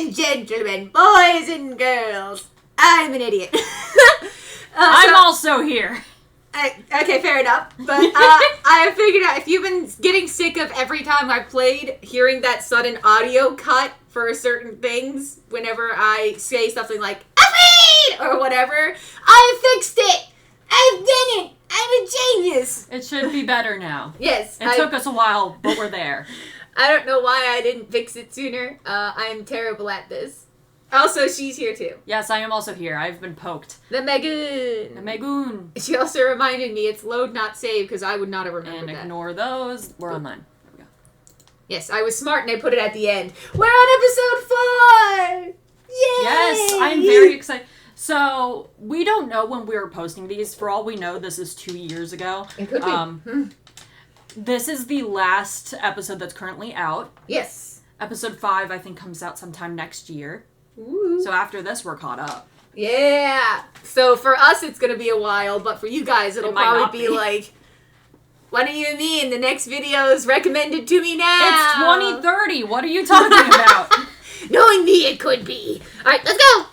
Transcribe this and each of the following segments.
and gentlemen, boys and girls, I'm an idiot. I'm also here. Okay, fair enough. But I figured out, if you've been getting sick of every time I played, hearing that sudden audio cut for certain things, whenever I say something like, Avery! Or whatever, I fixed it! I've done it! I'm a genius! It should be better now. Yes. It took us a while, but we're there. I don't know why I didn't fix it sooner. I'm terrible at this. Also, she's here too. Yes, I am also here. I've been poked. The Megan. She also reminded me it's load not save, because I would not have remembered that. And ignore those. We're online. There we go. Yes, I was smart and I put it at the end. We're on episode 4! Yay! Yes, I'm very excited. So, we don't know when we were posting these. For all we know, this is 2 years ago. It could be. This is the last episode that's currently out. Yes. Episode 5, I think, comes out sometime next year. Ooh. So after this, we're caught up. Yeah. So for us, it's going to be a while, but for you guys, it'll probably be like, what do you mean? The next video is recommended to me now. It's 2030. What are you talking about? Knowing me, it could be. All right, let's go.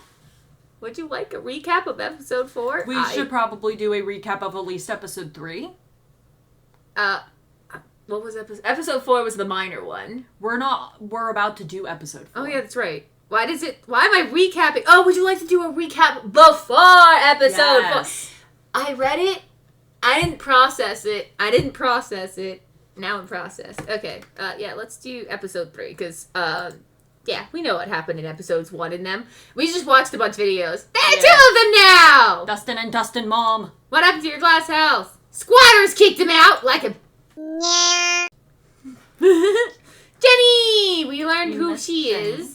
Would you like a recap of episode 4? We should probably do a recap of at least episode 3. What was episode 4 was the minor one. We're about to do episode 4. Oh yeah, that's right. Why am I recapping? Oh, would you like to do a recap before episode 4? I read it. I didn't process it. Now I'm processed. Okay. Yeah, let's do episode 3, because, yeah, we know what happened in episodes 1 in them. We just watched a bunch of videos. There are 2 of them now! Dustin and Dustin Mom. What happened to your glass house? Squatters kicked him out like a... Jenny! We learned who she is.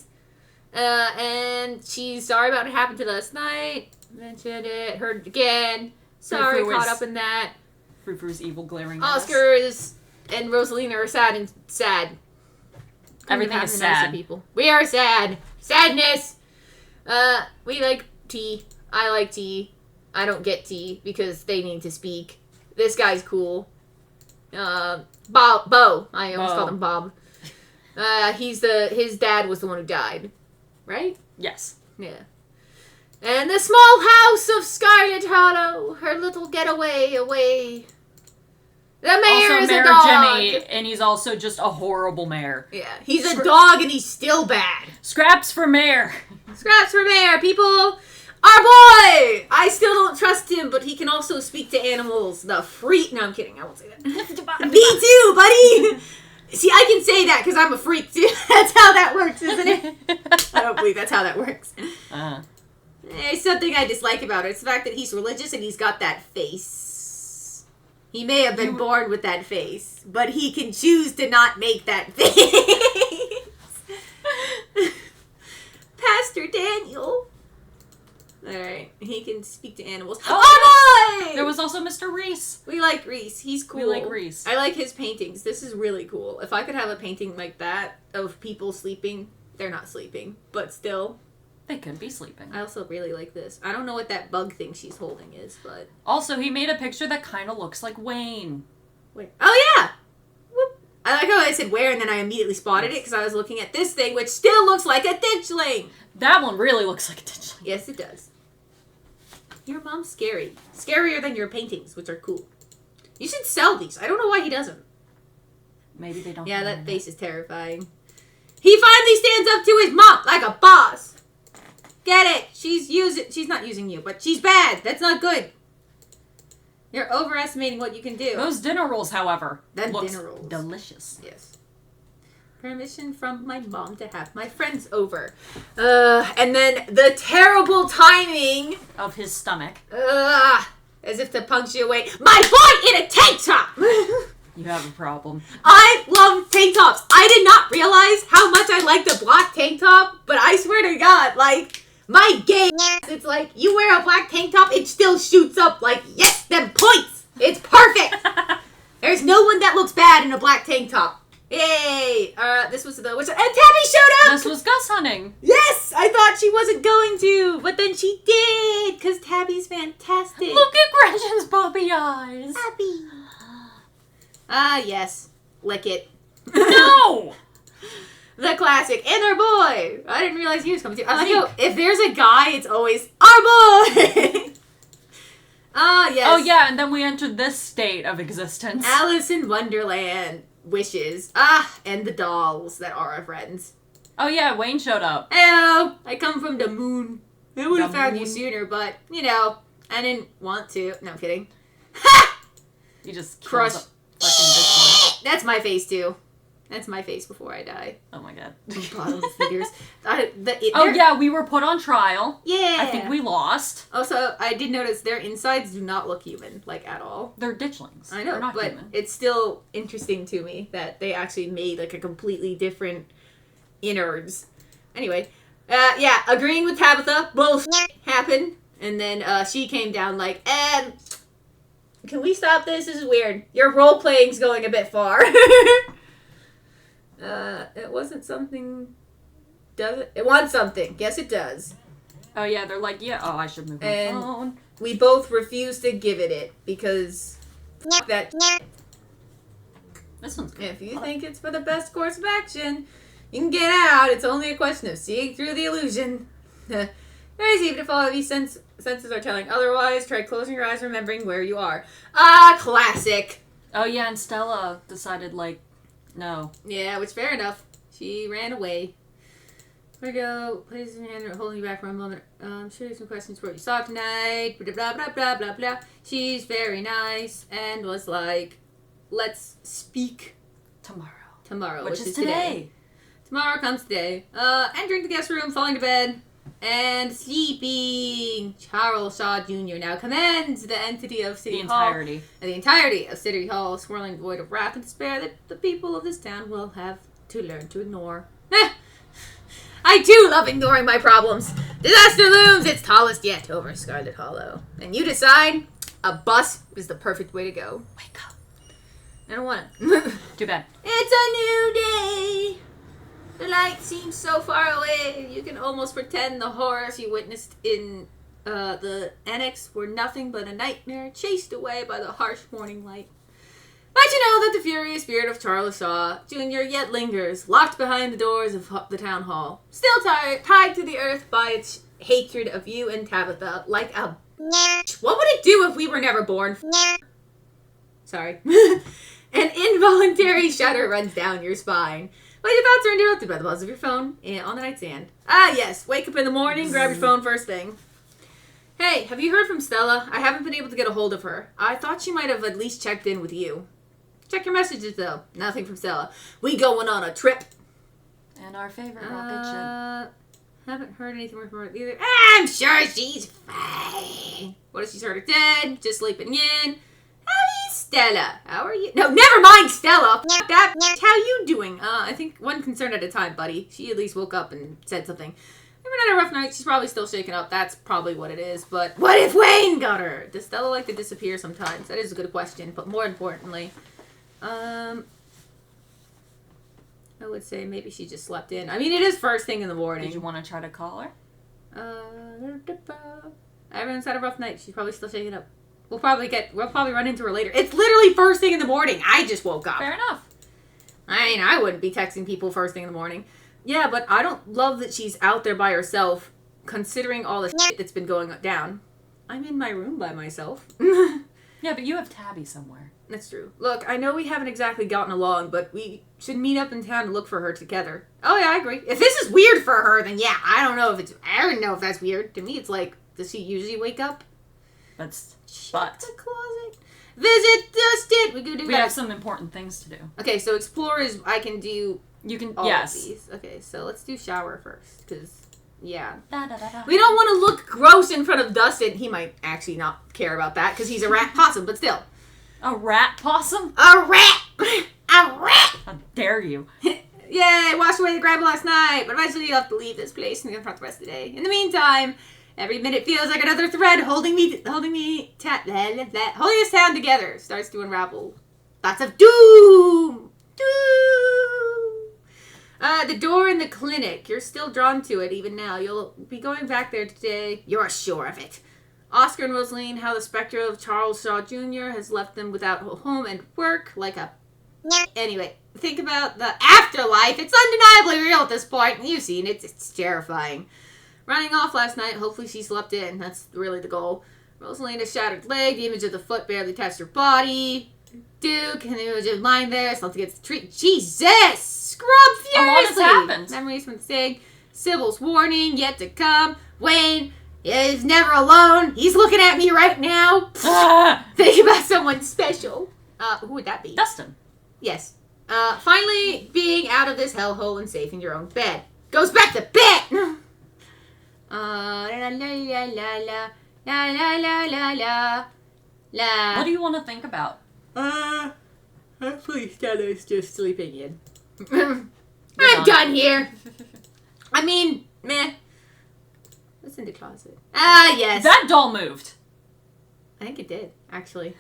And she's sorry about what happened to last night. Mentioned it. Heard it again. Sorry, caught up in that. Frou-Frou's evil glaring at us. Oscars and Rosalina are sad. Everything is sad. People. We are sad. Sadness! We like tea. I like tea. I don't get tea because they need to speak. This guy's cool. Bo. I almost called him Bob. His dad was the one who died. Right? Yes. Yeah. And the small house of Scarlet Hollow, her little getaway away. The mayor is a dog. Jimmy, and he's also just a horrible mayor. Yeah, he's a dog and he's still bad. Scraps for mayor. Scraps for mayor, people. Our boy! I still don't trust him, but he can also speak to animals. The freak. No, I'm kidding. I won't say that. Me too, buddy! See, I can say that because I'm a freak, too. That's how that works, isn't it? I don't believe that's how that works. There's something I dislike about it. It's the fact that he's religious and he's got that face. He may have been born with that face, but he can choose to not make that face. Pastor Daniel. Alright, he can speak to animals. Oh boy! There was also Mr. Reese. We like Reese. He's cool. We like Reese. I like his paintings. This is really cool. If I could have a painting like that of people sleeping, they're not sleeping, but still. They could be sleeping. I also really like this. I don't know what that bug thing she's holding is, but... Also, he made a picture that kind of looks like Wayne. Wait. Oh, yeah! Whoop. I like how I said where, and then I immediately spotted it, because I was looking at this thing, which still looks like a ditchling! That one really looks like a ditchling. Yes, it does. Your mom's scary. Scarier than your paintings, which are cool. You should sell these. I don't know why he doesn't. Maybe they don't. Yeah, that face is terrifying. He finally stands up to his mom like a boss. Get it? She's not using you, but she's bad. That's not good. You're overestimating what you can do. Those dinner rolls, however, looks dinner rolls. delicious. Yes. Permission from my mom to have my friends over. And then the terrible timing of his stomach. As if to punctuate my boy in a tank top. You have a problem. I love tank tops. I did not realize how much I like the black tank top, but I swear to God, like, my gay ass, it's like, you wear a black tank top, it still shoots up like, yes, them points. It's perfect. There's no one that looks bad in a black tank top. Yay! This was and Tabby showed up! This was Gus hunting. Yes! I thought she wasn't going to, but then she did, because Tabby's fantastic. Look at Gretchen's puppy eyes. Tabby. Yes. Lick it. No! The classic. And our boy. I didn't realize he was coming too. I was like, yo, if there's a guy, it's always our boy. Yes. Oh, yeah, and then we entered this state of existence. Alice in Wonderland. Wishes. And the dolls that are our friends. Oh, yeah, Wayne showed up. Hello. I come from the moon. I would have The found you moon. sooner, but, I didn't want to. No, I'm kidding. You just Crush. killed the fucking bitch. That's my face, too. That's my face before I die. Oh, my God. Bottom fingers. Yeah, we were put on trial. Yeah. I think we lost. Also, I did notice their insides do not look human, at all. They're ditchlings. I know, They're not but human. it's still interesting to me that they actually made, a completely different innards. Anyway, agreeing with Tabitha, bullshit happened, and then she came down can we stop this? This is weird. Your role-playing's going a bit far. It wasn't something... Does it? It wants something. Yes, it does. Oh, yeah, they're like, I should move my And phone. we both refuse to give it because... that... This one's good. If you think it's for the best course of action, you can get out. It's only a question of seeing through the illusion. Very easy even if all of these senses are telling otherwise. Try closing your eyes, remembering where you are. Classic. Oh, yeah, and Stella decided, no. Yeah, which fair enough. She ran away. Where to go? Place in hand, holding you back for a moment. I'm sure there's some questions for what you saw tonight. Blah, blah, blah, blah, blah, blah. She's very nice and was like, let's speak tomorrow, which is today. Tomorrow comes today. Entering the guest room, falling to bed, and sleeping. Charles Shaw Jr. now commands the entity of City Hall. The entirety of City Hall, swirling void of wrath and despair that the people of this town will have to learn to ignore. I too love ignoring my problems. Disaster looms its tallest yet over Scarlet Hollow. And you decide a bus is the perfect way to go. Wake up. I don't want it. Too bad. It's a new day. The light seems so far away. You can almost pretend the horrors you witnessed in the annex were nothing but a nightmare chased away by the harsh morning light. But you know that the furious spirit of Charles Shaw Jr. yet lingers, locked behind the doors of the town hall, still tied to the earth by its hatred of you and Tabitha, like a... What would it do if we were never born? Sorry. An involuntary shudder runs down your spine. But your thoughts are interrupted by the buzz of your phone on the nightstand. Yes, wake up in the morning, grab your phone first thing. Hey, have you heard from Stella? I haven't been able to get a hold of her. I thought she might have at least checked in with you. Check your messages, though. Nothing from Stella. We going on a trip. And our favorite rocket ship. Haven't heard anything from her either. I'm sure she's fine. What if she's heard her dead? Just sleeping in. Stella, how are you? No, never mind Stella. That. How you doing? I think one concern at a time, buddy. She at least woke up and said something. Never had a rough night. She's probably still shaken up. That's probably what it is. But what if Wayne got her? Does Stella like to disappear sometimes? That is a good question. But more importantly, I would say maybe she just slept in. I mean, it is first thing in the morning. Did you want to try to call her? Everyone's had a rough night. She's probably still shaking up. We'll probably run into her later. It's literally first thing in the morning. I just woke up. Fair enough. I mean, I wouldn't be texting people first thing in the morning. Yeah, but I don't love that she's out there by herself, considering all the shit that's been going down. I'm in my room by myself. Yeah, but you have Tabby somewhere. That's true. Look, I know we haven't exactly gotten along, but we should meet up in town to look for her together. Oh yeah, I agree. If this is weird for her, then yeah, I don't know if that's weird. To me, it's like, does she usually wake up? Check the closet. Visit Dustin. We have some important things to do. Okay, so explore is I can do. You can. All yes. Of these. Okay, so let's do shower first, because yeah, Da, da, da, da. we don't want to look gross in front of Dustin. He might actually not care about that because he's a rat possum, but still. A rat possum? A rat. A rat. How dare you? Yay! I washed away the grabber last night, but eventually you'll have to leave this place and confront the rest of the day. In the meantime. Every minute feels like another thread holding this town together. Starts to unravel. Lots of doom. The door in the clinic. You're still drawn to it even now. You'll be going back there today. You're sure of it. Oscar and Rosaline, how the specter of Charles Shaw Jr. has left them without home and work, like a Anyway, think about the afterlife. It's undeniably real at this point. You've seen it. It's terrifying. Running off last night. Hopefully she slept in. That's really the goal. Rosalina's shattered leg. The image of the foot barely touched her body. Duke, and the image of lying there. Slept against the tree. Jesus! Scrub furiously! A lot has happened. Memories from the SIG. Sybil's warning. Yet to come. Wayne is never alone. He's looking at me right now. Think about someone special. Who would that be? Dustin. Yes. Finally being out of this hellhole and safe in your own bed. Goes back to bed! La la la la la. La la la la la. La. What do you want to think about? Hopefully Stella's just sleeping in. I'm done here. I mean, meh. What's in the closet? Ah, yes. That doll moved. I think it did, actually.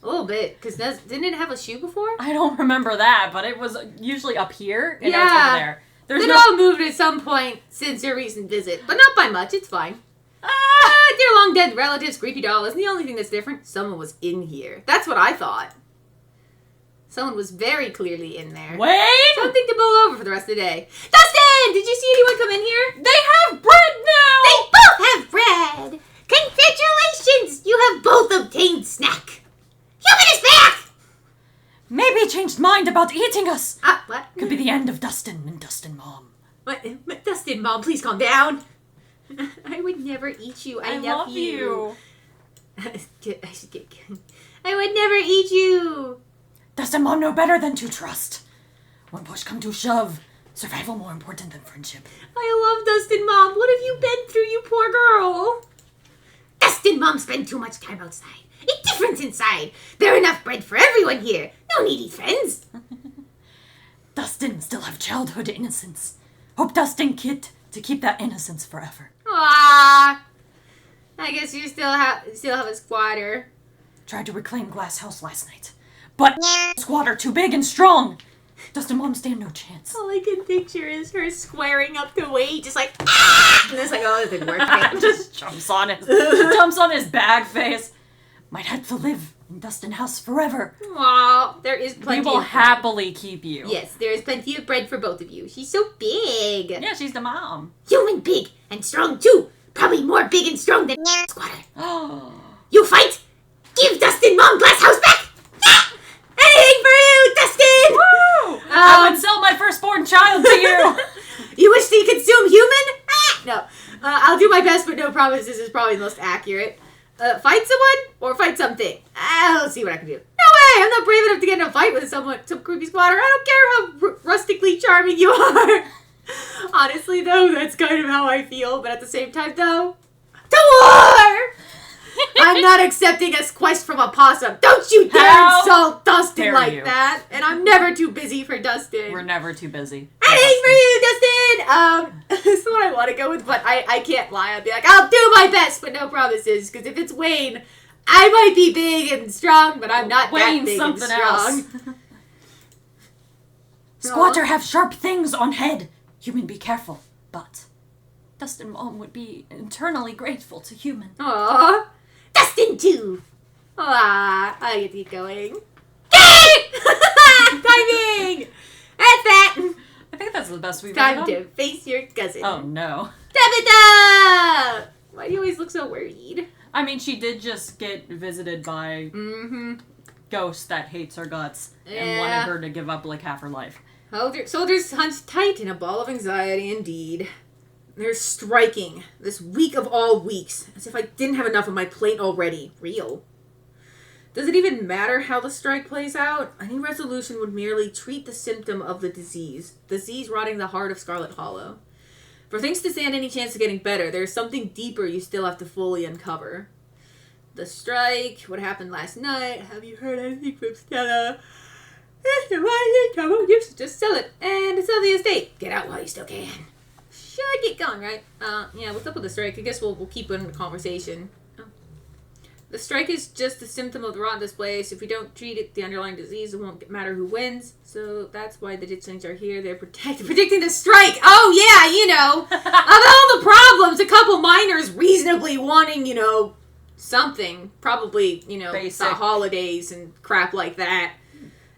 A little bit, because didn't it have a shoe before? I don't remember that, but it was usually up here, and yeah. now it's over there. There's It all moved at some point since your recent visit, but not by much, it's fine. Dear long dead relatives, creepy doll isn't the only thing that's different. Someone was in here. That's what I thought. Someone was very clearly in there. Wait! Something to mull over for the rest of the day. Dustin! Did you see anyone come in here? They have bread now! They both have bread! Congratulations! You have both obtained snack. Human is back! Maybe he changed mind about eating us. What? Could be the end of Dustin and Dustin Mom. What? Dustin, Mom, please calm down. I would never eat you. I love you. I should get I would never eat you. Dustin Mom know better than to trust. When push come to shove, survival more important than friendship. I love Dustin, Mom. What have you been through, you poor girl? Dustin, Mom spend too much time outside. It's different inside. There enough bread for everyone here. No needy friends. Dustin still have childhood innocence. Hope Dustin Kit to keep that innocence forever. Ah, I guess you still have a squatter. Tried to reclaim Glass House last night, but squatter too big and strong. Dustin Mom stand no chance. All I can picture is her squaring up to Wade, just like ah, and it's like, oh, this didn't work. Just jumps on his bag face. Might have to live in Dustin House forever. Aw, there is plenty. We will happily keep you. Yes, there is plenty of bread for both of you. She's so big. Yeah, she's the mom. Human big and strong too. Probably more big and strong than squatter. You fight? Give Dustin Mom Glass House back! Ah! Anything for you, Dustin! Woo! I would sell my firstborn child to you! You wish to consume human? Ah! No. I'll do my best, but no promises is probably the most accurate. Fight someone or fight something? I'll see what I can do. No way! I'm not brave enough to get in a fight with some creepy squatter. I don't care how rustically charming you are. Honestly, though, that's kind of how I feel. But at the same time, though, to war! I'm not accepting a quest from a possum. Don't you dare insult Dustin like that. And I'm never too busy for Dustin. We're never too busy. Anything for you, Dustin! This is what I want to go with, but I can't lie. I'll be like, I'll do my best, but no promises. Because if it's Wayne, I might be big and strong, but I'm not that big and strong. Else. Squatter have sharp things on head. Human, be careful. But Dustin Mom would be eternally grateful to human. Aww. Dustin too. Ah, I get to keep going. Timing! That's that. I think that's the best we've ever done. Time to face your cousin. Oh no. Tabitha! Why do you always look so worried? I mean, she did just get visited by ghost that hates her guts and wanted her to give up like half her life. Soldiers hunched tight in a ball of anxiety indeed. They're striking this week of all weeks, as if I didn't have enough on my plate already. Real. Does it even matter how the strike plays out? Any resolution would merely treat the symptom of the disease rotting the heart of Scarlet Hollow. For things to stand any chance of getting better, there's something deeper you still have to fully uncover. The strike, what happened last night, have you heard anything from Stella? You should just sell it and sell the estate. Get out while you still can. Should get going, right? Yeah, what's up with the strike? I guess we'll keep it in the conversation. The strike is just a symptom of the rot in this place. If we don't treat it, the underlying disease, it won't matter who wins. So that's why the Ditchlings are here. They're predicting the strike. Oh, yeah, you know. Of all the problems, a couple miners reasonably wanting, you know, something. Probably, you know, basic. the holidays and crap like that.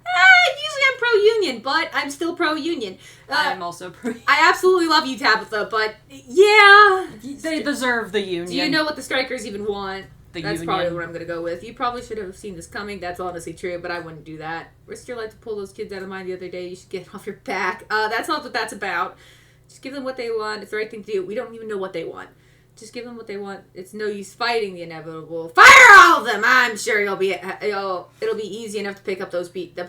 Usually I'm pro-union, but I'm still pro-union. I'm also I absolutely love you, Tabitha, but yeah. They deserve the union. Do you know what the strikers even want? That's union. probably what I'm going to go with. You probably should have seen this coming. That's honestly true, but I wouldn't do that. Risked your life to pull those kids out of mine the other day. You should get off your back. That's not what that's about. Just give them what they want. It's the right thing to do. We don't even know what they want. Just give them what they want. It's no use fighting the inevitable. Fire all of them! I'm sure it'll be easy enough to pick up those beat.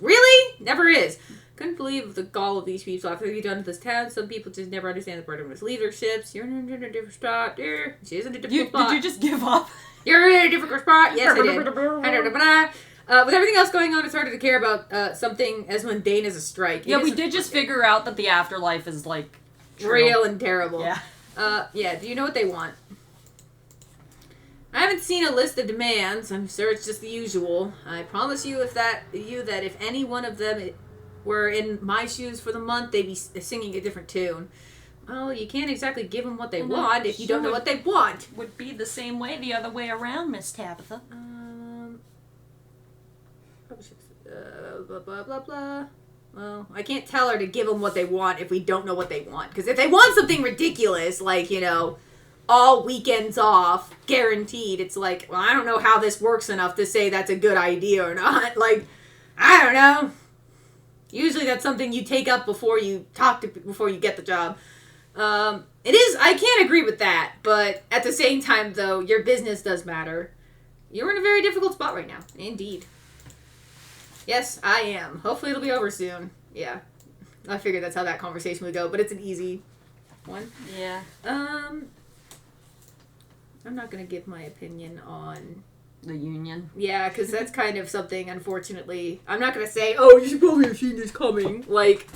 Really? Never is. Couldn't believe the gall of these people after they've done to this town. Some people just never understand the burden of his leaderships. You're in a different spot. She's in a different spot. Did you just give up? You're in a different spot. Yes, I did. With everything else going on, it's harder to care about something as mundane as a strike. Yeah, we did just figure out that the afterlife is, like, true. Real and terrible. Yeah. Do you know what they want? I haven't seen a list of demands. I'm sure it's just the usual. I promise you that if any one of them were in my shoes for the month, they'd be singing a different tune. Well, you can't exactly give them what they want if you don't know what they want. Would be the same way the other way around, Miss Tabitha. Blah, blah, blah, blah. Well, I can't tell her to give them what they want if we don't know what they want. Because if they want something ridiculous, like, all weekends off, guaranteed, it's like, well, I don't know how this works enough to say that's a good idea or not. Like, I don't know. Usually that's something you take up before you get the job. It is, I can't agree with that, but at the same time, though, your business does matter. You're in a very difficult spot right now. Indeed. Yes, I am. Hopefully it'll be over soon. Yeah. I figured that's how that conversation would go, but it's an easy one. Yeah. I'm not going to give my opinion on the union. Yeah, because that's kind of something, unfortunately. I'm not going to say, oh, you should probably have seen this coming. Like,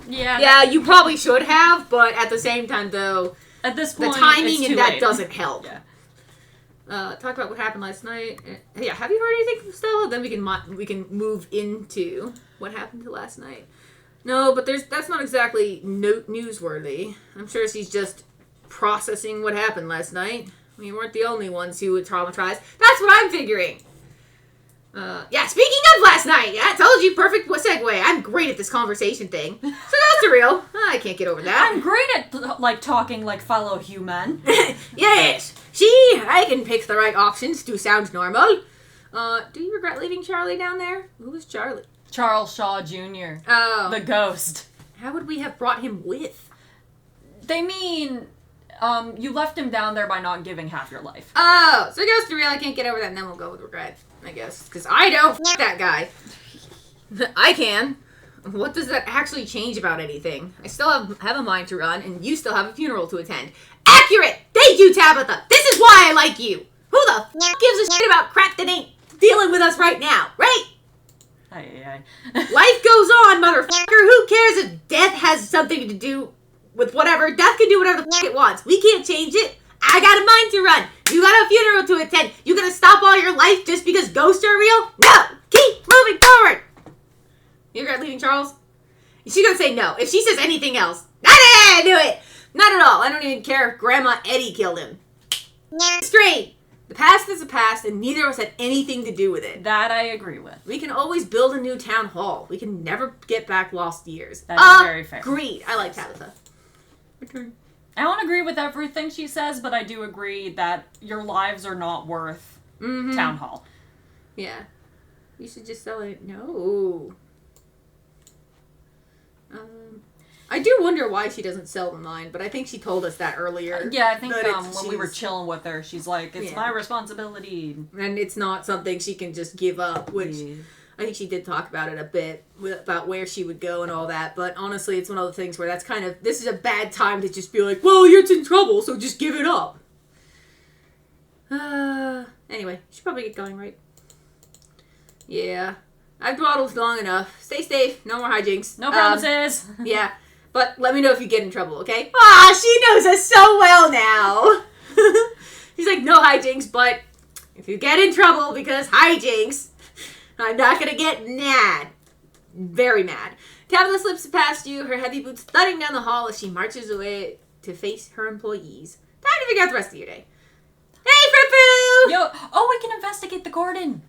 yeah, you probably should have, but at the same time, though, at this point, the timing it's and too that late. doesn't help. Yeah. Talk about what happened last night. Yeah, have you heard anything from Stella? Then we can move into what happened to last night. No, but that's not exactly newsworthy. I'm sure she's just processing what happened last night. We weren't the only ones who were traumatized. That's what I'm figuring. Speaking of last night, I told you, perfect segue. I'm great at this conversation thing. So that's real. I can't get over that. I'm great at, talking like fellow human. Yes. I can pick the right options to sound normal. Do you regret leaving Charlie down there? Who was Charlie? Charles Shaw Jr. Oh. The ghost. How would we have brought him with? They mean... you left him down there by not giving half your life. Oh, so it goes to real. I can't get over that, and then we'll go with regret, I guess. Because I don't f*** that guy. I can. What does that actually change about anything? I still have a mind to run, and you still have a funeral to attend. Accurate! Thank you, Tabitha! This is why I like you! Who the f*** gives a shit about crap that ain't dealing with us right now, right? Aye. Life goes on, motherfucker! Who cares if death has something to do with whatever? Death can do whatever the f*** it wants. We can't change it. I got a mind to run. You got a funeral to attend. You gonna stop all your life just because ghosts are real? No! Keep moving forward! You regret leaving Charles? She's gonna say no. If she says anything else, I do it! Not at all. I don't even care if Grandma Eddie killed him. Straight. The past is the past, and neither of us had anything to do with it. That I agree with. We can always build a new town hall. We can never get back lost years. That is very fair. Agreed. I like Tabitha. I don't agree with everything she says, but I do agree that your lives are not worth town hall. Yeah. You should just sell it. No. I do wonder why she doesn't sell the mine, but I think she told us that earlier. Yeah, I think when we were chilling with her, she's like, it's my responsibility. And it's not something she can just give up, which I think she did talk about it a bit, about where she would go and all that. But honestly, it's one of the things where that's kind of, this is a bad time to just be like, well, you're in trouble, so just give it up. Anyway, should probably get going, right? Yeah. I've dawdled long enough. Stay safe. No more hijinks. No promises. Yeah. But let me know if you get in trouble, okay? She knows us so well now. She's like, no hijinks, but if you get in trouble because hijinks, I'm not going to get mad. Very mad. Tabitha slips past you, her heavy boots thudding down the hall as she marches away to face her employees. Time to figure out the rest of your day. Hey, Fripoo! We can investigate the garden.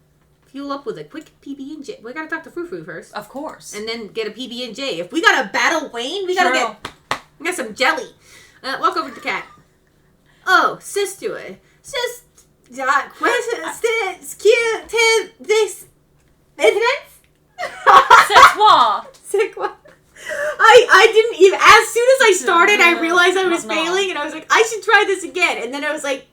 fuel up with a quick PB&J. We gotta talk to Frou Frou first. Of course. And then get a PB&J. If we gotta battle Wayne, we gotta get some jelly. Walk over to the cat. Oh, sister. Sis... this... C'est quoi? I didn't even... As soon as I started, I realized I was failing, and I was like, I should try this again. And then I was like,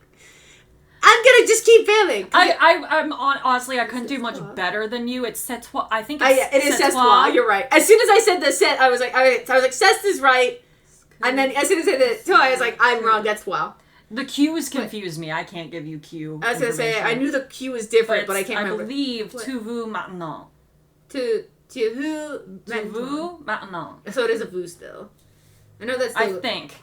I'm gonna just keep failing. Honestly, I couldn't do much better than you. It's c'est toi. I think it's it is c'est toi. You're right. As soon as I said the set, I was like, c'est is right. And then as soon as I said the toi, I was like, I'm wrong. That's toi. The Q's confuse me. I can't give you Q. I was gonna say, I knew the Q was different, but I can't remember. I believe tu veux maintenant. Tu veux maintenant. So it is a vous still. I know that's. I think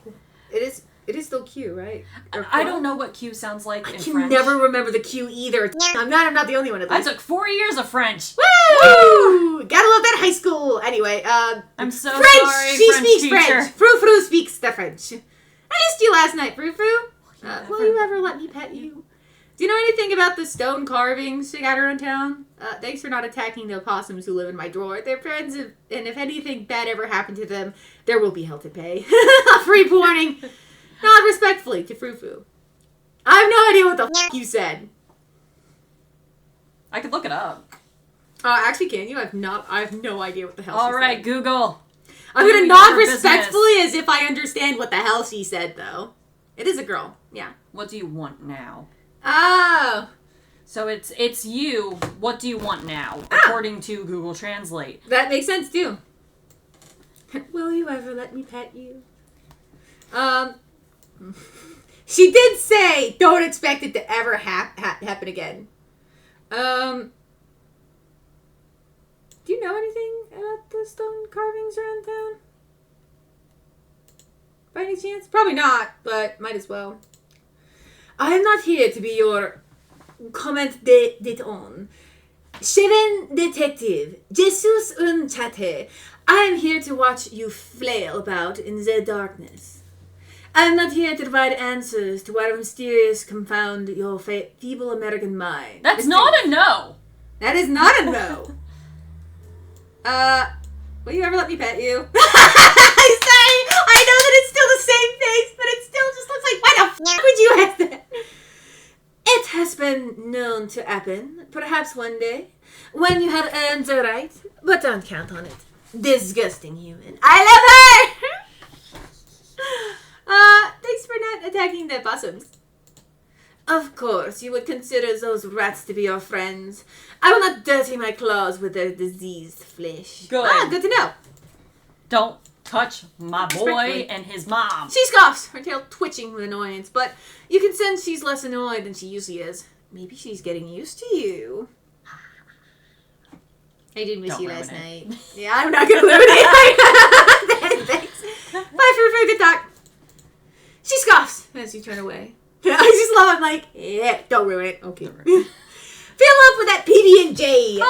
it is. It is still Q, right? I don't know what Q sounds like in French. I can never remember the Q either. I'm not the only one at least. I took 4 years of French. Woo! Gotta love that high school. Anyway, I'm so French. sorry, She French speaks teacher. French. Frou Frou speaks the French. I missed you last night, Frou Frou. Will you ever let me pet you? Do you know anything about the stone carvings she got around town? Thanks for not attacking the opossums who live in my drawer. They're friends, and if anything bad ever happened to them, there will be hell to pay. Free warning. Not respectfully to Frou Frou. I have no idea what the f*** you said. I could look it up. Actually, can you? I have no idea what the hell she said. Alright, Google. I'm gonna nod respectfully as if I understand what the hell she said, though. It is a girl. Yeah. What do you want now? Oh. So it's you. What do you want now? According to Google Translate. That makes sense, too. Will you ever let me pet you? She did say, don't expect it to ever happen again. Do you know anything about the stone carvings around town? By any chance? Probably not, but might as well. I am not here to be your comment d'eton. Cheven detective, Jesus un chatte. I am here to watch you flail about in the darkness. I am not here to provide answers to whatever mysterious confound your feeble American mind. That's not a no. That is not a no. Will you ever let me pet you? I'm sorry. I know that it's still the same face, but it still just looks like, why the f*** would you ask that? It has been known to happen, perhaps one day, when you have earned the right, but don't count on it. Disgusting human. I love her! Thanks for not attacking the possums. Of course, you would consider those rats to be your friends. I will not dirty my claws with their diseased flesh. Good. Good to know. Don't touch my boy and his mom. She scoffs, her tail twitching with annoyance, but you can sense she's less annoyed than she usually is. Maybe she's getting used to you. I did miss you last night. Yeah, I'm not going to ruin it. Thanks. Bye, Frou Frou. Good talk. She scoffs as you turn away. I just love it. Like, yeah, don't ruin it. Okay. Fill up with that PB&J. Peanut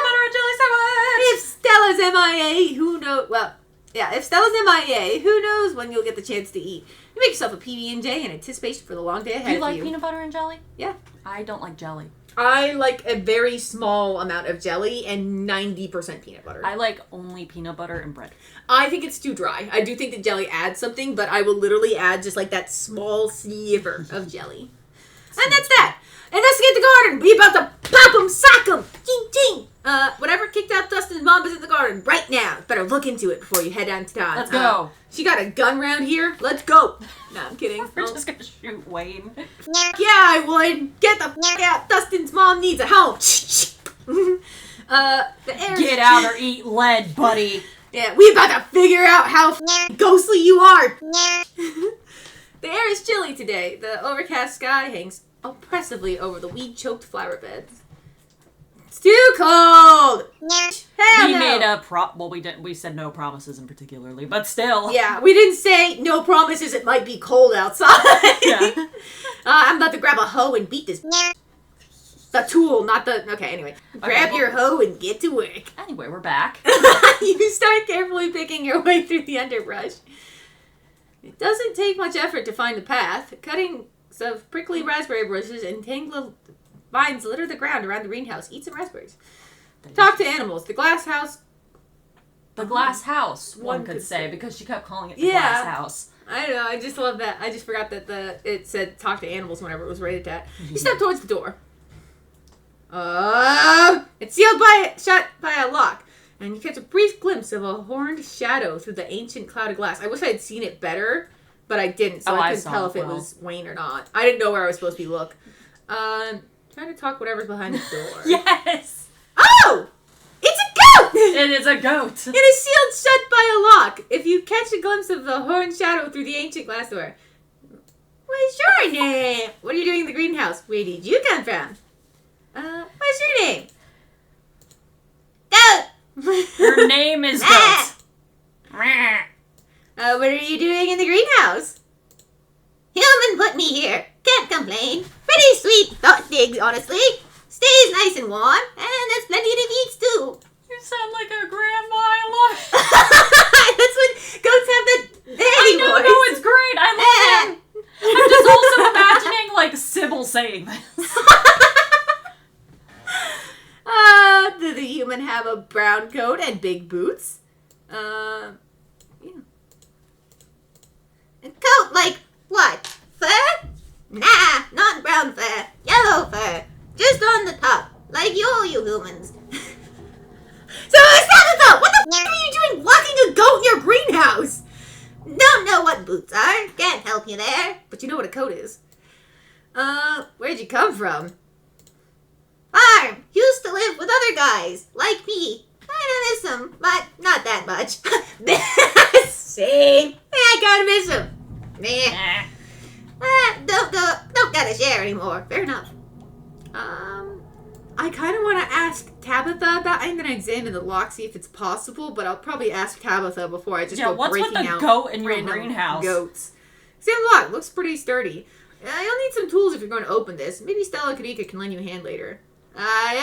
butter and jelly sandwich. If Stella's MIA, who knows? Well, yeah, if Stella's MIA, who knows when you'll get the chance to eat. You make yourself a PB&J in anticipation for the long day ahead of you. Do you like peanut butter and jelly? Yeah. I don't like jelly. I like a very small amount of jelly and 90% peanut butter. I like only peanut butter and bread. I think it's too dry. I do think that jelly adds something, but I will literally add just like that small sliver of jelly. And that's that. Investigate the garden. We about to pop 'em, sock 'em. Ching, ching. Whatever kicked out Dustin's mom is in the garden right now. Better look into it before you head down to town. Let's go. She got a gun round here. Let's go. No, I'm kidding. We're just gonna shoot Wayne. Yeah, I would. Get the f*** out. Dustin's mom needs a home. The air. Get out or eat lead, buddy. Yeah, we about to figure out how ghostly you are. The air is chilly today. The overcast sky hangs oppressively over the weed-choked flower beds. It's too cold. Hell We no. made a well, we didn't. We said no promises in particularly, but still. Yeah, we didn't say no promises. It might be cold outside. Yeah. I'm about to grab a hoe and beat this. The tool, not the. Okay, anyway, grab your hoe and get to work. Anyway, we're back. You start carefully picking your way through the underbrush. It doesn't take much effort to find the path. Cuttings of prickly raspberry bushes and tangled Vines litter the ground around the greenhouse. Eat some raspberries. Talk to animals. The glass house. The glass house, one could say, because she kept calling it the Yeah. glass house. I don't know. I just love that. I just forgot that it said talk to animals whenever it was rated at. You step towards the door. It's sealed shut by a lock. And you catch a brief glimpse of a horned shadow through the ancient cloud of glass. I wish I had seen it better, but I didn't, so I couldn't tell if it was Wayne or not. I didn't know where I was supposed to be look. Trying to talk whatever's behind the door. Yes! Oh! It's a goat! It is a goat. It is sealed shut by a lock. If you catch a glimpse of the horned shadow through the ancient glass door. What's your name? What are you doing in the greenhouse? Where did you come from? What's your name? Goat! Your name is Goat. What are you doing in the greenhouse? Human put me here. Can't complain. Pretty sweet things, honestly. Stays nice and warm, and there's plenty to eat too. You sound like a grandma. I love it. That's what goats have the daddy I know, voice. no, it's great. I love it. I'm just also imagining, like, Sybil saying this. Does the human have a brown coat and big boots? Yeah. A coat like what? Fur? Nah, not brown fur. Yellow fur. Just on the top. Like you humans. So it's not a goat! What the f*** are you doing walking a goat in your greenhouse? Don't know what boots are. Can't help you there. But you know what a coat is. Where'd you come from? Farm. Used to live with other guys. Like me. Kinda miss them, but not that much. Same. I kinda miss them. Meh. Don't gotta share anymore. Fair enough. I kind of want to ask Tabitha about. I'm gonna examine the lock, see if it's possible, but I'll probably ask Tabitha before I just go breaking out. What's with the goat in your greenhouse? Goats. Examine the lock. Looks pretty sturdy. You'll need some tools if you're going to open this. Maybe Stella Kaneeka can lend you a hand later. Yeah,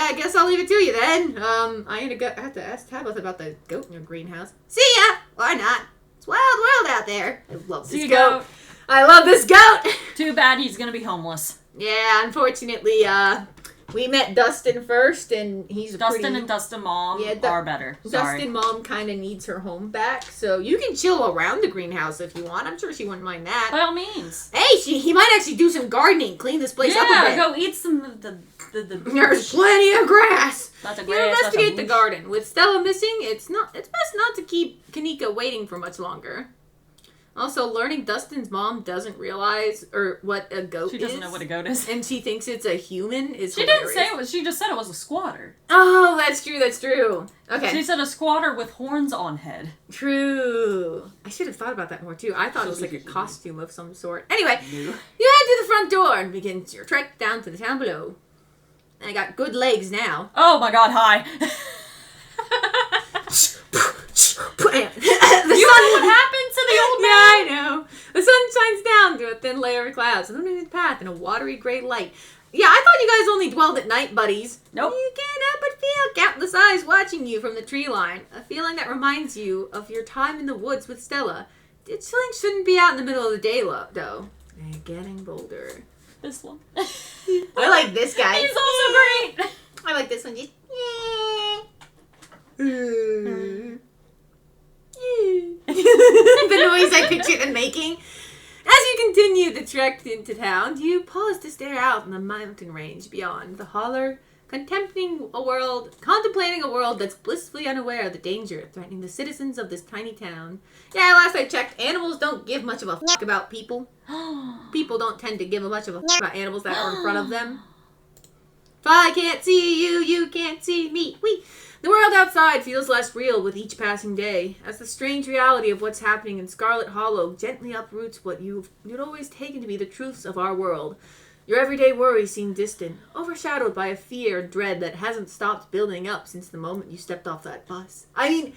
I guess I'll leave it to you then. I have to ask Tabitha about the goat in your greenhouse. See ya. Why not? It's a wild world out there. I love this goat. I love this goat. Too bad he's gonna be homeless. Yeah, unfortunately, we met Dustin first, and he's Dustin and Dustin Mom are better. Sorry. Dustin Mom kind of needs her home back, so you can chill around the greenhouse if you want. I'm sure she wouldn't mind that. By all means. Hey, he might actually do some gardening, clean this place up a bit. Yeah, go eat some of the There's plenty of grass. Lots of You grass. investigate the garden. With Stella missing, it's best not to keep Kaneeka waiting for much longer. Also, learning Dustin's mom doesn't realize what a goat is. She doesn't know what a goat is. And she thinks it's a human is She hilarious. didn't say it. She just said it was a squatter. Oh, that's true. Okay. She said a squatter with horns on head. True. I should have thought about that more, too. I thought it was like a costume of some sort. Anyway, you head to the front door and begin your trek down to the town below. I got good legs now. Oh my god, hi. You know what happened to the old man? Yeah, I know. The sun shines down through a thin layer of clouds, illuminating the path in a watery gray light. Yeah, I thought you guys only dwelled at night, buddies. Nope. You can't help but feel countless eyes watching you from the tree line. A feeling that reminds you of your time in the woods with Stella. Ditchlings shouldn't be out in the middle of the day, though. They're getting bolder. This one. I like this guy. He's also great. I like this one. Just the noise I pictured him making. As you continue the trek into town, you pause to stare out on the mountain range beyond the holler, contemplating a world that's blissfully unaware of the danger threatening the citizens of this tiny town. Yeah, last I checked, animals don't give much of a fuck about people. People don't tend to give much of a fuck about animals that are in front of them. If I can't see you, you can't see me. The world outside feels less real with each passing day, as the strange reality of what's happening in Scarlet Hollow gently uproots what you'd always taken to be the truths of our world. Your everyday worries seem distant, overshadowed by a fear and dread that hasn't stopped building up since the moment you stepped off that bus. I mean,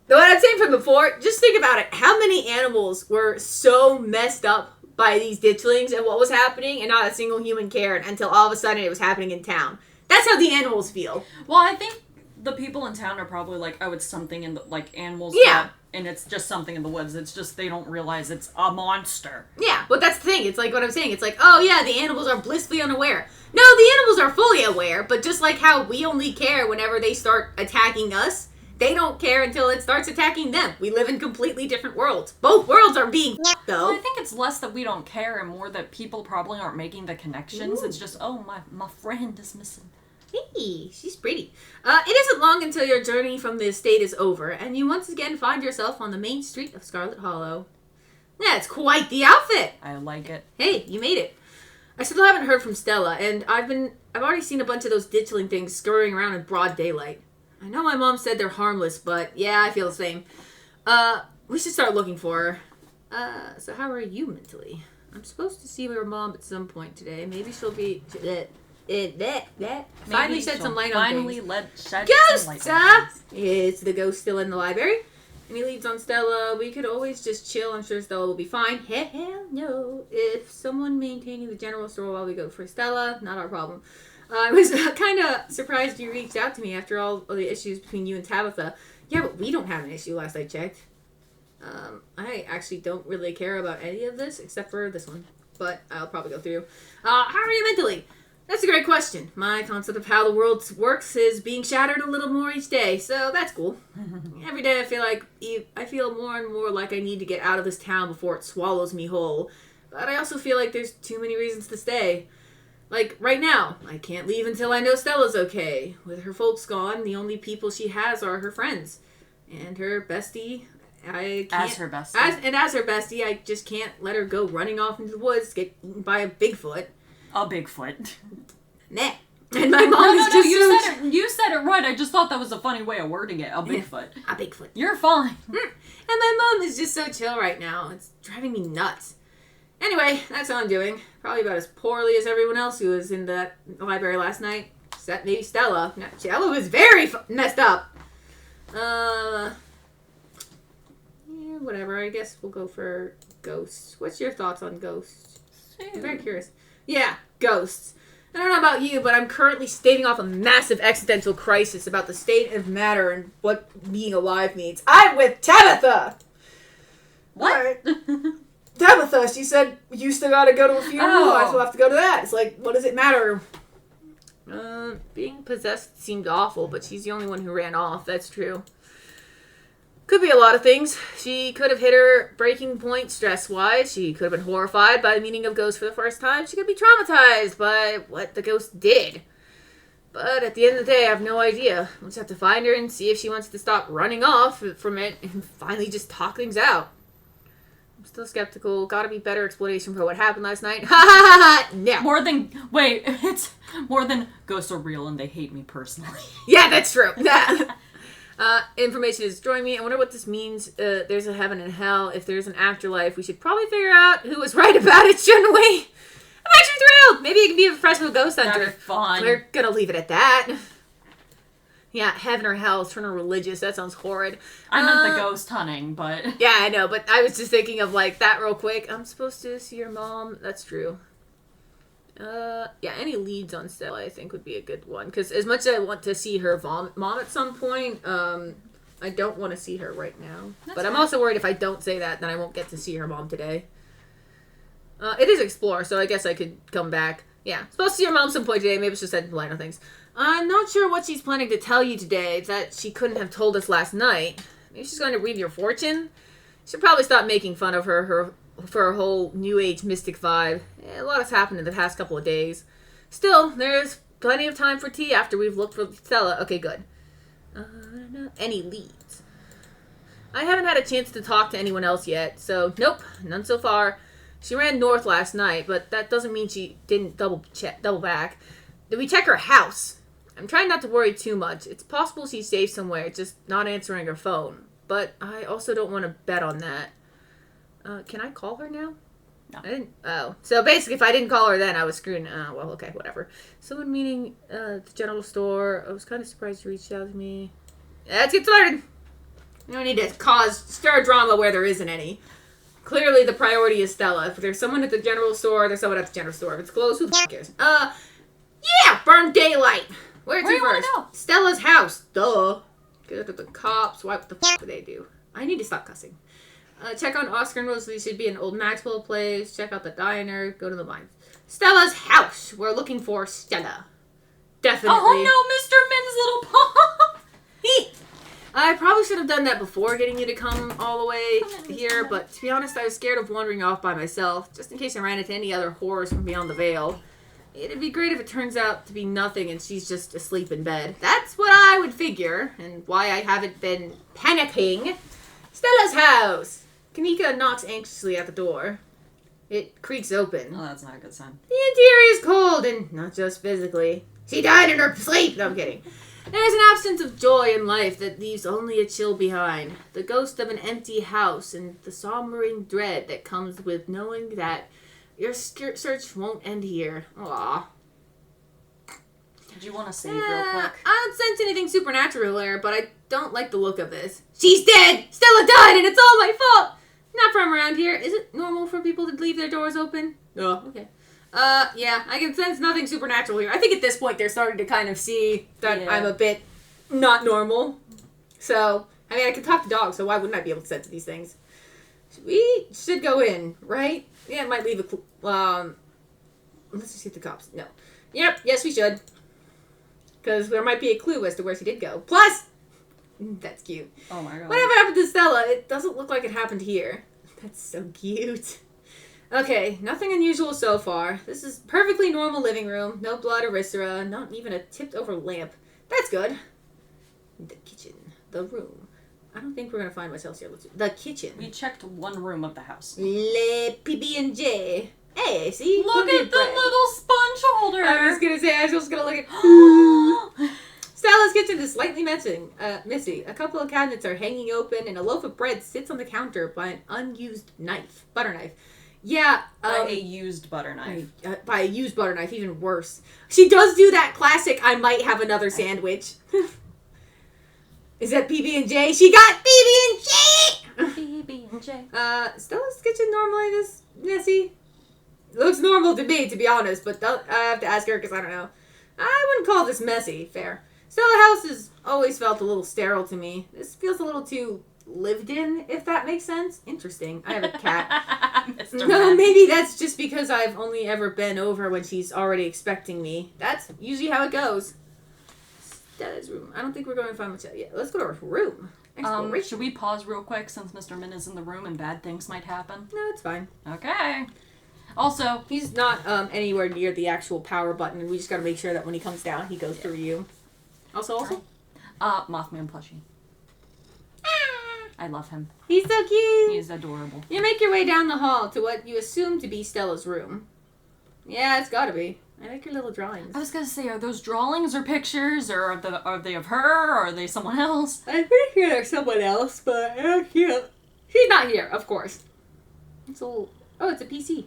what I'm saying from before, just think about it. How many animals were so messed up by these ditchlings and what was happening, and not a single human cared until all of a sudden it was happening in town? That's how the animals feel. Well, I think the people in town are probably like, oh, it's something in the, like, animals. Yeah. And it's just something in the woods. It's just they don't realize it's a monster. Yeah, but that's the thing. It's like what I'm saying. It's like, oh yeah, the animals are blissfully unaware. No, the animals are fully aware, but just like how we only care whenever they start attacking us, they don't care until it starts attacking them. We live in completely different worlds. Both worlds are being though. Well, I think it's less that we don't care and more that people probably aren't making the connections. Ooh. It's just, oh, my friend is missing. Hey, she's pretty. It isn't long until your journey from the estate is over, and you once again find yourself on the main street of Scarlet Hollow. Yeah, it's quite the outfit. I like it. Hey, you made it. I still haven't heard from Stella, and I've already seen a bunch of those ditchling things scurrying around in broad daylight. I know my mom said they're harmless, but yeah, I feel the same. We should start looking for her. So how are you mentally? I'm supposed to see your mom at some point today. Maybe she'll be... Finally shed some light on things. Ghosts! Is the ghost still in the library? Any leads on Stella? We could always just chill. I'm sure Stella will be fine. Hell no. If someone maintaining the general store while we go for Stella, not our problem. I was kind of surprised you reached out to me after all of the issues between you and Tabitha. Yeah, but we don't have an issue last I checked. I actually don't really care about any of this except for this one. But I'll probably go through. How are you mentally? That's a great question. My concept of how the world works is being shattered a little more each day, so that's cool. Every day I feel more and more like I need to get out of this town before it swallows me whole. But I also feel like there's too many reasons to stay. Like, right now, I can't leave until I know Stella's okay. With her folks gone, the only people she has are her friends. And her bestie, I can't... As her bestie. As her bestie, I just can't let her go running off into the woods, get eaten by a Bigfoot. A Bigfoot. Nah. And my mom is just you said it right. I just thought that was a funny way of wording it. A Bigfoot. Yeah, a Bigfoot. You're fine. And my mom is just so chill right now. It's driving me nuts. Anyway, that's what I'm doing. Probably about as poorly as everyone else who was in the library last night. Except maybe Stella. No, Stella was very messed up. Yeah, whatever. I guess we'll go for ghosts. What's your thoughts on ghosts? I'm very curious. Yeah, ghosts. I don't know about you, but I'm currently staving off a massive existential crisis about the state of matter and what being alive means. I'm with Tabitha! What? Right. Tabitha, she said, you still gotta go to a funeral, I still have to go to that. It's like, what does it matter? Being possessed seemed awful, but she's the only one who ran off, that's true. Could be a lot of things. She could have hit her breaking point stress-wise. She could have been horrified by the meaning of ghosts for the first time. She could be traumatized by what the ghost did. But at the end of the day, I have no idea. We'll just have to find her and see if she wants to stop running off from it and finally just talk things out. I'm still skeptical. Gotta be better explanation for what happened last night. Ha ha ha! Yeah. It's more than ghosts are real and they hate me personally. Yeah, that's true. Information is destroying me. I wonder what this means. There's a heaven and hell. If there's an afterlife, we should probably figure out who was right about it, shouldn't we? I'm actually thrilled. Maybe it can be a professional ghost hunter. That'd be fun. We're gonna leave it at that. Yeah, heaven or hell. Turn her religious. That sounds horrid. I meant the ghost hunting, but... Yeah, I know, but I was just thinking of, like, that real quick. I'm supposed to see your mom. That's true. Yeah, any leads on Stella, I think, would be a good one. Because as much as I want to see her mom at some point, I don't want to see her right now. But I'm also worried if I don't say that, then I won't get to see her mom today. It is Explore, so I guess I could come back. Yeah, supposed to see her mom some point today. Maybe it's just said line of things. I'm not sure what she's planning to tell you today that she couldn't have told us last night. Maybe she's going to read your fortune? Should probably stop making fun of her for her whole new age mystic vibe. A lot has happened in the past couple of days. Still, there's plenty of time for tea after we've looked for Stella. Okay, good. Any leads? I haven't had a chance to talk to anyone else yet, so nope, none so far. She ran north last night, but that doesn't mean she didn't double back. Did we check her house? I'm trying not to worry too much. It's possible she's safe somewhere, just not answering her phone. But I also don't want to bet on that. Can I call her now? No. I didn't. Oh. So basically, if I didn't call her then, I was screwed. Well, okay, whatever. Someone meeting the general store. I was kind of surprised you reached out to me. Let's get started. We don't need to stir drama where there isn't any. Clearly, the priority is Stella. If there's someone at the general store, there's someone at the general store. If it's closed, who the f*** cares? Yeah! Burn daylight! Where Where to you wanna first? go? Stella's house. Duh. Go to the cops. What the f*** do they do? I need to stop cussing. Check on Oscar and Rosalie. Should be an old Maxwell place. Check out the diner. Go to the mines. Stella's house. We're looking for Stella. Definitely. Oh no, Mr. Min's little paw! I probably should have done that before getting you to come all the way here, but to be honest, I was scared of wandering off by myself, just in case I ran into any other horrors from beyond the veil. It'd be great if it turns out to be nothing and she's just asleep in bed. That's what I would figure, and why I haven't been panicking. Stella's house! Kaneeka knocks anxiously at the door. It creaks open. Oh, that's not a good sign. The interior is cold, and not just physically. She died in her sleep! No, I'm kidding. There's an absence of joy in life that leaves only a chill behind. The ghost of an empty house and the sombering dread that comes with knowing that your search won't end here. Aww. Did you want to save real quick? I don't sense anything supernatural there, but I don't like the look of this. She's dead! Stella died, and it's all my fault! Not from around here. Is it normal for people to leave their doors open? No. Okay. Yeah, I can sense nothing supernatural here. I think at this point they're starting to kind of see that I'm a bit not normal. So, I mean, I can talk to dogs, so why wouldn't I be able to sense these things? We should go in, right? Yeah, it might leave a clue. Let's just get the cops. No. Yep, yes, we should. Because there might be a clue as to where she did go. Plus, that's cute. Oh my god. Whatever happened to Stella, it doesn't look like it happened here. That's so cute. Okay, nothing unusual so far. This is perfectly normal living room. No blood or viscera. Not even a tipped-over lamp. That's good. The kitchen. The room. I don't think we're going to find much else here. The kitchen. We checked one room of the house. Le PB&J. Hey, see? Look at the little sponge holder! I was going to say, I was just going to look at... Stella's kitchen is slightly messy. A couple of cabinets are hanging open, and a loaf of bread sits on the counter by an unused butter knife. Yeah. By a used butter knife. By a used butter knife, even worse. She does do that classic, I might have another sandwich. Is that PB&J? She got PB&J! PB&J. Stella's kitchen normally this messy? Looks normal to me, to be honest, but I have to ask her because I don't know. I wouldn't call this messy. Fair. Stella House has always felt a little sterile to me. This feels a little too lived in, if that makes sense. Interesting. I have a cat. No, maybe that's just because I've only ever been over when she's already expecting me. That's usually how it goes. Stella's room. I don't think we're going to find much out yet. Let's go to her room. Should we pause real quick since Mr. Min is in the room and bad things might happen? No, it's fine. Okay. Also, he's not anywhere near the actual power button, and we just got to make sure that when he comes down, he goes through you. Also? Mothman plushie. I love him. He's so cute. He is adorable. You make your way down the hall to what you assume to be Stella's room. Yeah, it's gotta be. I like your little drawings. I was gonna say, are those drawings or pictures, or are they of her, or are they someone else? I'm pretty sure they're someone else, but I don't hear. She's not here, of course. It's a little... Oh, it's a PC.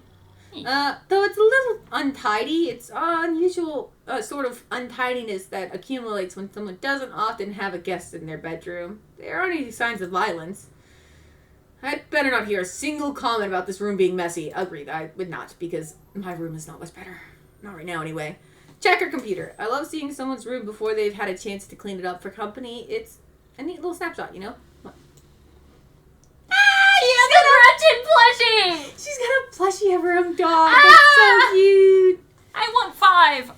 Though it's a little untidy, it's unusual sort of untidiness that accumulates when someone doesn't often have a guest in their bedroom. There aren't any signs of violence. I'd better not hear a single comment about this room being messy. Agreed, I would not, because my room is not much better. Not right now, anyway. Check her computer. I love seeing someone's room before they've had a chance to clean it up for company. It's a neat little snapshot, you know? What? Plushie! She's got a plushie of her own dog. That's so cute. I want 5.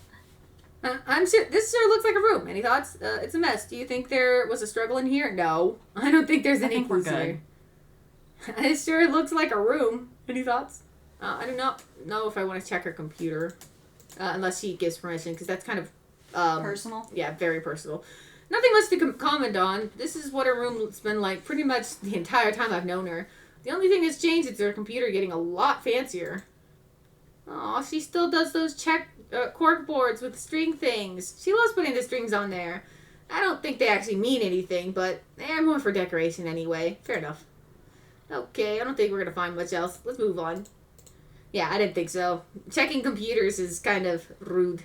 I'm sure this sure looks like a room. Any thoughts? It's a mess. Do you think there was a struggle in here? No, I don't think there's any clues here. It sure looks like a room. Any thoughts? I do not know if I want to check her computer unless she gives permission, because that's kind of personal. Yeah, very personal. Nothing much to comment on. This is what her room's been like pretty much the entire time I've known her. The only thing that's changed is her computer getting a lot fancier. Aw, she still does those cork boards with string things. She loves putting the strings on there. I don't think they actually mean anything, but they're more for decoration anyway. Fair enough. Okay, I don't think we're going to find much else. Let's move on. Yeah, I didn't think so. Checking computers is kind of rude.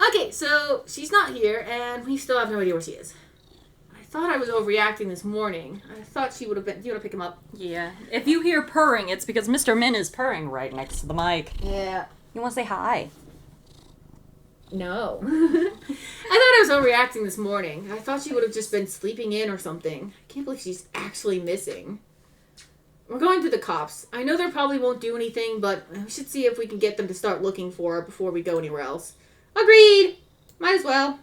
Okay, so she's not here, and we still have no idea where she is. I thought I was overreacting this morning. I thought she would have been... Do you want to pick him up? Yeah. If you hear purring, it's because Mr. Min is purring right next to the mic. Yeah. You want to say hi? No. I thought I was overreacting this morning. I thought she would have just been sleeping in or something. I can't believe she's actually missing. We're going to the cops. I know they probably won't do anything, but we should see if we can get them to start looking for her before we go anywhere else. Agreed! Might as well.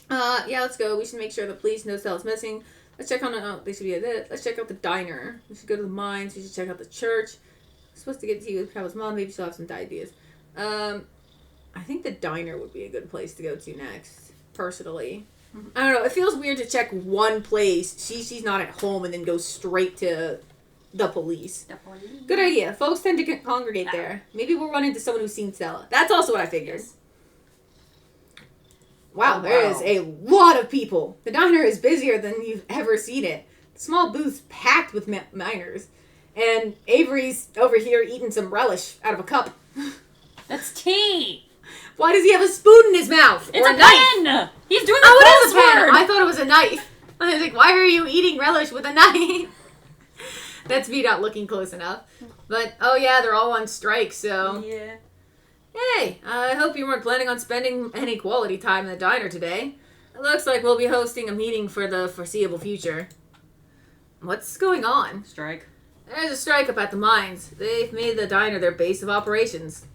Yeah, let's go. We should make sure the police know Stella's missing. Let's check on they should be at it. Let's check out the diner. We should go to the mines. We should check out the church. I'm supposed to get to you with Papa's mom. Maybe she'll have some ideas. I think the diner would be a good place to go to next, personally. I don't know. It feels weird to check one place. She's not at home and then go straight to the police. Good idea. Folks tend to congregate there. Maybe we'll run into someone who's seen Stella. That's also what I figured. Wow, there is a lot of people. The diner is busier than you've ever seen it. The small booth's packed with miners. And Avery's over here eating some relish out of a cup. That's tea. Why does he have a spoon in his mouth? It's or a a knife? pen. He's doing the crossword. I thought it was a knife. I was like, why are you eating relish with a knife? That's me not looking close enough. But, oh yeah, they're all on strike, so... Yeah. Hey, I hope you weren't planning on spending any quality time in the diner today. It looks like we'll be hosting a meeting for the foreseeable future. What's going on? Strike. There's a strike up at the mines. They've made the diner their base of operations.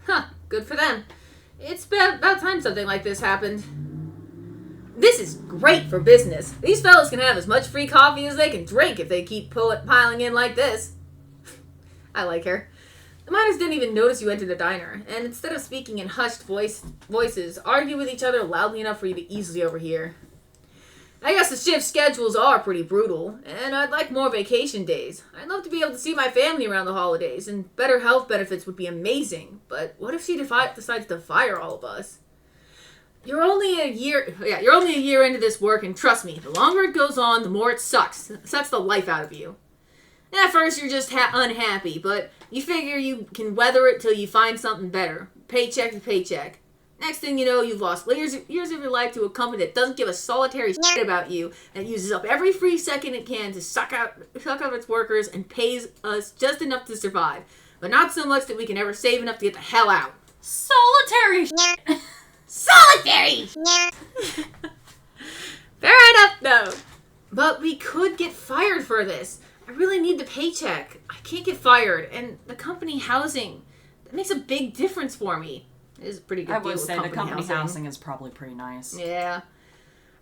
Huh, good for them. It's about time something like this happened. This is great for business. These fellas can have as much free coffee as they can drink if they keep piling in like this. I like her. The miners didn't even notice you entered the diner, and instead of speaking in hushed voices, argue with each other loudly enough for you to easily overhear. I guess the shift schedules are pretty brutal, and I'd like more vacation days. I'd love to be able to see my family around the holidays, and better health benefits would be amazing. But what if she decides to fire all of us? You're only a year into this work, and trust me, the longer it goes on, the more it sucks. It sucks the life out of you. At first, you're just unhappy, but you figure you can weather it till you find something better. Paycheck to paycheck. Next thing you know, you've lost years of your life to a company that doesn't give a solitary shit about you and uses up every free second it can to suck out its workers and pays us just enough to survive. But not so much that we can ever save enough to get the hell out. Solitary shit. Solitary! Fair enough, though. But we could get fired for this. I really need the paycheck. I can't get fired. And the company housing, that makes a big difference for me. It is a pretty good deal with company housing. I would say the company housing is probably pretty nice. Yeah.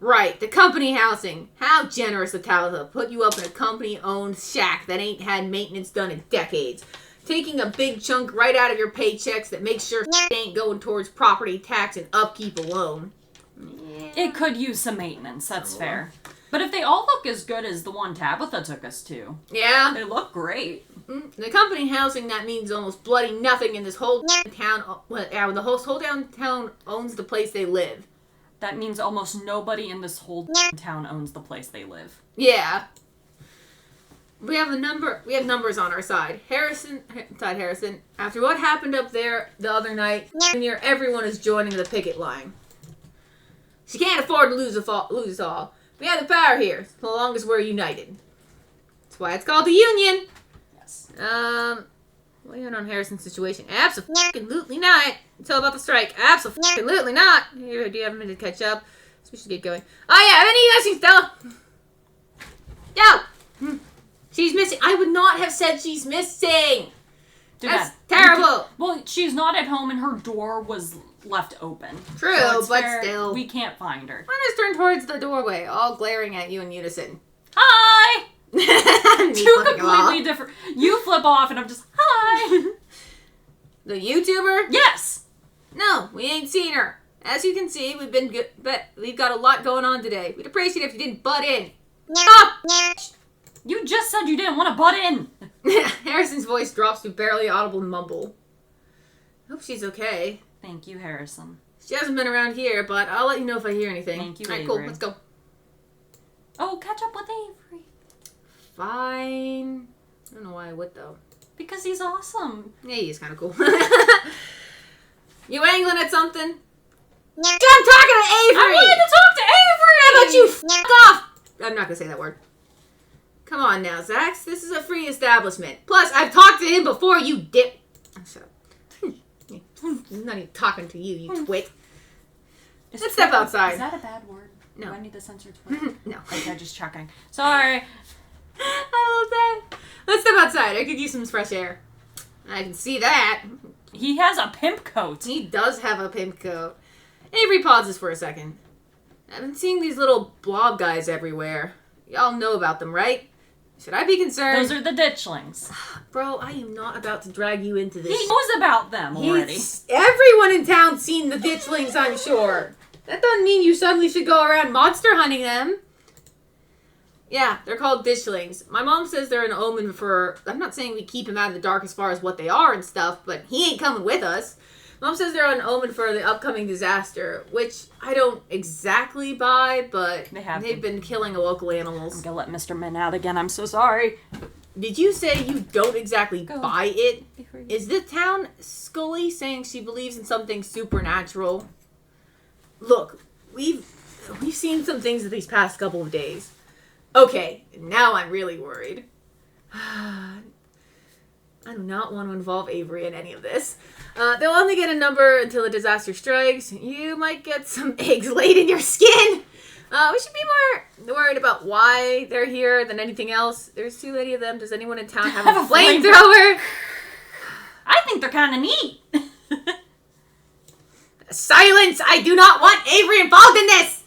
Right, the company housing. How generous of Talitha. Put you up in a company-owned shack that ain't had maintenance done in decades. Taking a big chunk right out of your paychecks that makes sure ain't going towards property tax and upkeep alone. Yeah. It could use some maintenance, that's fair. But if they all look as good as the one Tabitha took us to. Yeah. They look great. The company housing, that means almost bloody nothing in this whole town. The whole downtown owns the place they live. That means almost nobody in this whole town owns the place they live. Yeah. We have numbers on our side. Harrison. After what happened up there the other night, near everyone is joining the picket line. She can't afford to lose us all. We have the power here, so long as we're united. That's why it's called the Union. Yes. What are you on Harrison's situation? Absolutely not. Tell about the strike. Absolutely not. Here, do you have a minute to catch up? So we should get going. Oh yeah, I need you Stella. Yo! She's missing. I would not have said she's missing. That's terrible. Well, she's not at home and her door was left open. True, so but still. We can't find her. I just turned towards the doorway, all glaring at you in unison. Hi! Two completely different. You flip off and I'm just, hi! The YouTuber? Yes! No, we ain't seen her. As you can see, we've been good, but we've got a lot going on today. We'd appreciate it if you didn't butt in. Stop! You just said you didn't want to butt in. Harrison's voice drops to barely audible mumble. Hope she's okay. Thank you, Harrison. She hasn't been around here, but I'll let you know if I hear anything. Thank you, All right, Avery. cool. Let's go. Oh, catch up with Avery. Fine. I don't know why I would, though. Because he's awesome. Yeah, he's kind of cool. You angling at something? I'm talking to Avery! I wanted to talk to Avery! How about you fuck off? I'm not going to say that word. Come on now, Zax. This is a free establishment. Plus, I've talked to him before you dip. Oh, shut up. I'm not even talking to you, you twit. Let's step outside. Is that a bad word? No. Do I need the censored word? No. Okay, just checking. Sorry. I love that. Let's step outside. I could use some fresh air. I can see that. He has a pimp coat. He does have a pimp coat. Avery pauses for a second. I've been seeing these little blob guys everywhere. Y'all know about them, right? Should I be concerned? Those are the ditchlings. Bro, I am not about to drag you into this. He knows about them already. Everyone in town's seen the ditchlings, I'm sure. That doesn't mean you suddenly should go around monster hunting them. Yeah, they're called ditchlings. My mom says they're an omen for... I'm not saying we keep him out of the dark as far as what they are and stuff, but he ain't coming with us. Mom says they're an omen for the upcoming disaster, which I don't exactly buy, but they've been killing local animals. I'm gonna let Mr. Min out again. I'm so sorry. Did you say you don't exactly buy it? Is the town Scully saying she believes in something supernatural? Look, we've seen some things these past couple of days. Okay, now I'm really worried. I do not want to involve Avery in any of this. They'll only get a number until a disaster strikes. You might get some eggs laid in your skin. We should be more worried about why they're here than anything else. There's too many of them. Does anyone in town have a flamethrower? I think they're kind of neat. Silence! I do not want Avery involved in this!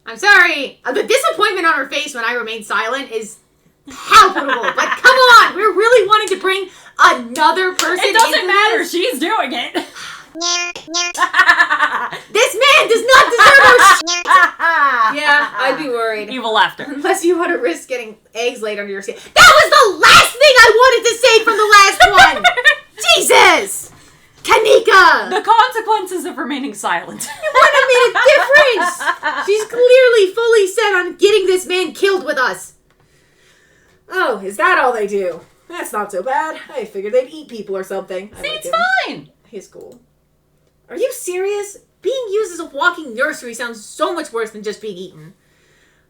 I'm sorry. The disappointment on her face when I remain silent is palpable. But come on! We're really wanting to bring another person It doesn't into matter. this. She's doing it. This man does not deserve our shit! Yeah, I'd be worried. Evil laughter. Unless you want to risk getting eggs laid under your skin. That was the last thing I wanted to say from the last one! Jesus! Kaneeka! The consequences of remaining silent. It wouldn't have made a difference! She's clearly fully set on getting this man killed with us. Oh, is that all they do? That's not so bad. I figured they'd eat people or something. See, it's fine. He's cool. Are you serious? Being used as a walking nursery sounds so much worse than just being eaten.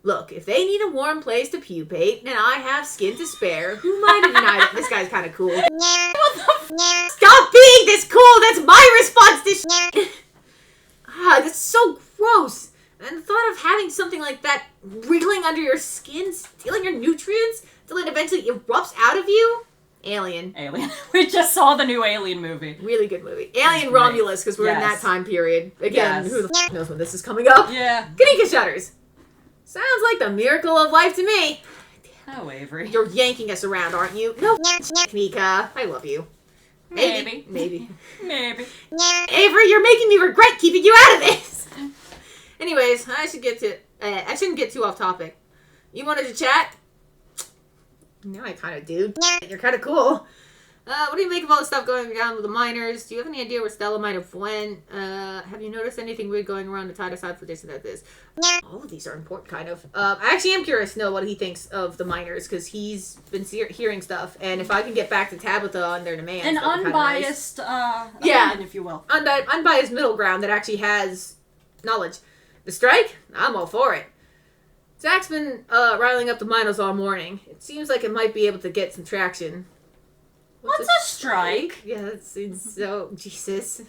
Look, if they need a warm place to pupate, and I have skin to spare, who might have denied it? This guy's kind of cool. Stop being this cool! That's my response to shit! That's so gross. And the thought of having something like that wriggling under your skin, stealing your nutrients, till it eventually erupts out of you? Alien. We just saw the new Alien movie. Really good movie. Alien Romulus, because we're in that time period. Again, who the knows when this is coming up? Yeah. Kaneeka shudders. Sounds like the miracle of life to me. Oh, Avery. You're yanking us around, aren't you? No, Kaneeka. I love you. Maybe. Maybe. Avery, you're making me regret keeping you out of this. Anyways, I shouldn't get too off topic. You wanted to chat? No, I kind of do. You're kind of cool. What do you make of all the stuff going down with the miners? Do you have any idea where Stella might have went? Have you noticed anything weird going around the tide aside for this and that? All of these are important, kind of. I actually am curious to know what he thinks of the miners, because he's been hearing stuff, and if I can get back to Tabitha on their demands... An unbiased, opinion, if you will. Unbiased middle ground that actually has knowledge. The strike? I'm all for it. Zach's been riling up the miners all morning. It seems like it might be able to get some traction. What's a strike? Yeah, it's so... Jesus.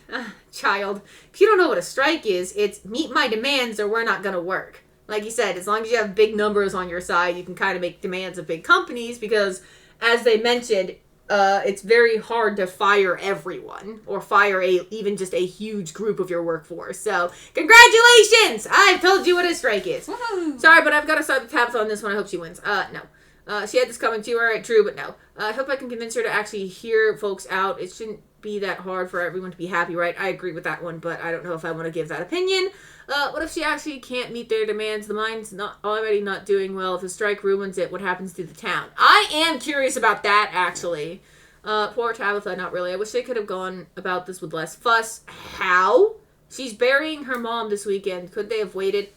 Child. If you don't know what a strike is, it's meet my demands or we're not gonna work. Like you said, as long as you have big numbers on your side, you can kind of make demands of big companies because, as they mentioned, it's very hard to fire everyone or fire even just a huge group of your workforce. So, congratulations! I've told you what a strike is. Woo-hoo. Sorry, but I've got to side with Tabitha on this one. I hope she wins. No. She had this coming to her, true, but no. I hope I can convince her to actually hear folks out. It shouldn't be that hard for everyone to be happy, right? I agree with that one, but I don't know if I want to give that opinion. What if she actually can't meet their demands? The mine's already not doing well. If the strike ruins it, what happens to the town? I am curious about that, actually. Poor Tabitha, not really. I wish they could have gone about this with less fuss. How? She's burying her mom this weekend. Could they have waited?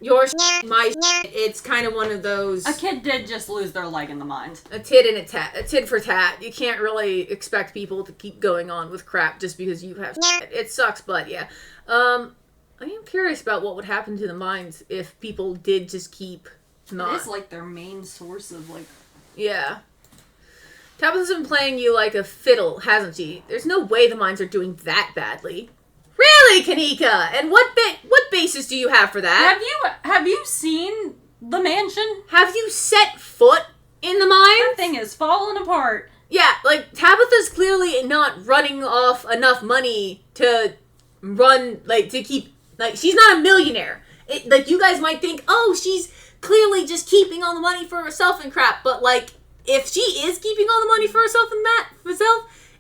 Your shit, my shit. It's kind of one of those... A kid did just lose their leg in the mine. A tit and a tat. A tit for tat. You can't really expect people to keep going on with crap just because you have shit. It sucks, but yeah. I am curious about what would happen to the mines if people did just keep not... It's like their main source of, like... Yeah. Tabitha's been playing you like a fiddle, hasn't she? There's no way the mines are doing that badly. Really, Kaneeka? And what basis do you have for that? Have you seen the mansion? Have you set foot in the mine? That thing is falling apart. Yeah, like, Tabitha's clearly not running off enough money to run, like, to keep, like, she's not a millionaire. Like, you guys might think, oh, she's clearly just keeping all the money for herself and crap, but, like, if she is keeping all the money for herself and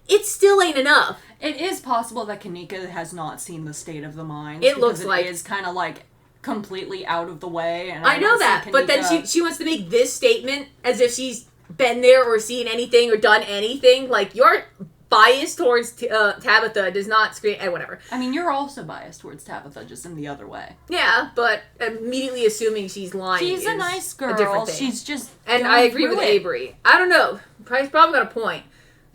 it still ain't enough. It is possible that Kaneeka has not seen the state of the mine. It looks like it is kind of, like, completely out of the way. And I know that, but then she wants to make this statement as if she's been there or seen anything or done anything. Like, your bias towards Tabitha does not scream... whatever. I mean, you're also biased towards Tabitha, just in the other way. Yeah, but immediately assuming she's lying She's a nice girl. A different thing. She's just... And I agree with Avery. I don't know. He's probably got a point.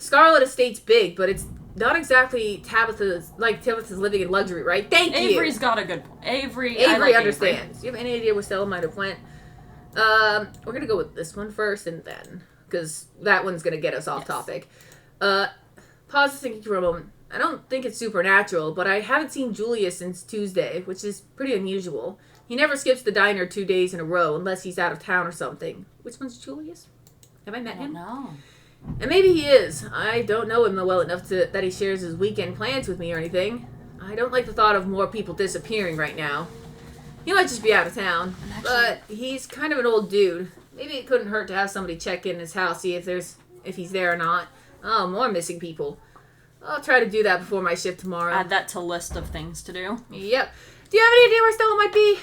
Scarlet Estate's big, but it's not exactly Tabitha's living in luxury, right? Thank you. Avery's got a good point. Avery understands. Do you have any idea where Stella might have went? We're gonna go with this one first and then, because that one's gonna get us off topic. Pause thinking for a moment. I don't think it's supernatural, but I haven't seen Julius since Tuesday, which is pretty unusual. He never skips the diner 2 days in a row unless he's out of town or something. Which one's Julius? Have I met him? No. And maybe he is. I don't know him well enough that he shares his weekend plans with me or anything. I don't like the thought of more people disappearing right now. He might just be out of town, but he's kind of an old dude. Maybe it couldn't hurt to have somebody check in his house, see if he's there or not. Oh, more missing people. I'll try to do that before my shift tomorrow. Add that to list of things to do. Yep. Do you have any idea where Stella might be?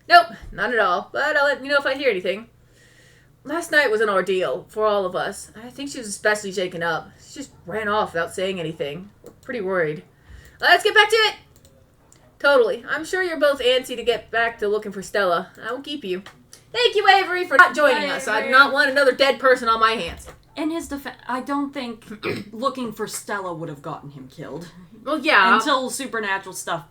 Nope, not at all. But I'll let you know if I hear anything. Last night was an ordeal for all of us. I think she was especially shaken up. She just ran off without saying anything. We're pretty worried. Let's get back to it. Totally. I'm sure you're both antsy to get back to looking for Stella. I will keep you. Thank you, Avery, for not joining us. I do not want another dead person on my hands. In his defense, I don't think looking for Stella would have gotten him killed. Well, yeah. Until supernatural stuff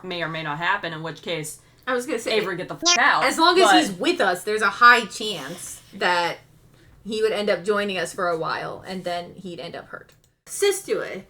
may or may not happen, in which case... I was going to say... Avery, get the f*** out. As long as he's with us, there's a high chance that he would end up joining us for a while, and then he'd end up hurt. Stella,